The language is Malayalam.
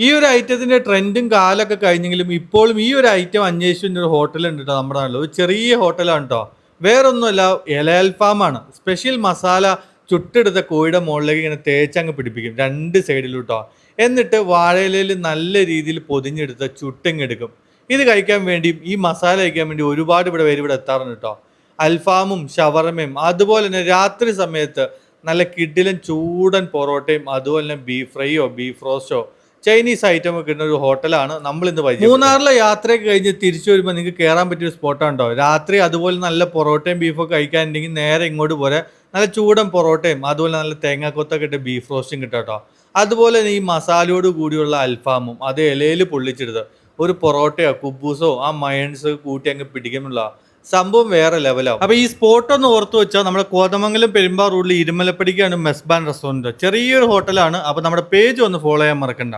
ഈ ഒരു ഐറ്റത്തിന്റെ ട്രെൻഡും കാലൊക്കെ കഴിഞ്ഞെങ്കിലും ഇപ്പോഴും ഈ ഒരു ഐറ്റം അന്വേഷിച്ച ഒരു ഹോട്ടലുണ്ട് കേട്ടോ നമ്മുടെ നാട്ടിൽ. ഒരു ചെറിയ ഹോട്ടലാണ് കേട്ടോ. വേറൊന്നുമല്ല, ഇല അൽഫാമാണ്. സ്പെഷ്യൽ മസാല ചുട്ടെടുത്ത കോഴിയുടെ മുകളിലേക്ക് ഇങ്ങനെ തേച്ചങ്ങ് പിടിപ്പിക്കും രണ്ട് സൈഡിലും കേട്ടോ. എന്നിട്ട് വാഴയിലയിൽ നല്ല രീതിയിൽ പൊതിഞ്ഞെടുത്ത് ചുട്ടിങ്ങെടുക്കും. ഇത് കഴിക്കാൻ വേണ്ടിയും ഈ മസാല കഴിക്കാൻ വേണ്ടി ഒരുപാട് പേര് ഇവിടെ എത്താറുണ്ട് കേട്ടോ. അൽഫാമും ഷവർമയും അതുപോലെ തന്നെ രാത്രി സമയത്ത് നല്ല കിടിലൻ ചൂടൻ പൊറോട്ടയും അതുപോലെ തന്നെ ബീഫ് ഫ്രൈയോ ബീഫ് റോസ്റ്റോ ചൈനീസ് ഐറ്റം ഒക്കെ കിട്ടുന്ന ഒരു ഹോട്ടലാണ് നമ്മൾ ഇന്ന് പരിചയം. മൂന്നാറിലെ യാത്രയൊക്കെ കഴിഞ്ഞ് തിരിച്ചു വരുമ്പോൾ നിങ്ങൾക്ക് കയറാൻ പറ്റിയ ഒരു സ്പോട്ടാണോ. രാത്രി അതുപോലെ നല്ല പൊറോട്ടയും ബീഫൊക്കെ കഴിക്കാനുണ്ടെങ്കിൽ നേരെ ഇങ്ങോട്ട് പോരെ. നല്ല ചൂടൻ പൊറോട്ടയും അതുപോലെ നല്ല തേങ്ങാക്കൊത്തൊക്കെ ഇട്ട് ബീഫ് റോസ്റ്റും കിട്ടും കേട്ടോ. അതുപോലെ തന്നെ ഈ മസാലയോട് കൂടിയുള്ള അൽഫാമും അത് ഇലയിൽ പൊള്ളിച്ചെടുത്ത് ഒരു പൊറോട്ടയോ കുബൂസോ ആ മയൺസ് കൂട്ടി അങ്ങ് പിടിക്കുന്നുള്ള സംഭവം വേറെ ലെവലാവും. അപ്പൊ ഈ സ്പോട്ട് ഒന്ന് ഓർത്ത് വെച്ചാൽ നമ്മുടെ കോതമംഗലം പെരുമ്പാ റോഡിൽ ഇരുമലപ്പടിക്കാണ് മെസ്ബാൻ റെസ്റ്റോറൻറ്റ്. ചെറിയൊരു ഹോട്ടലാണ്. അപ്പൊ നമ്മുടെ പേജ് ഒന്ന് ഫോളോ ചെയ്യാൻ മറക്കണ്ട.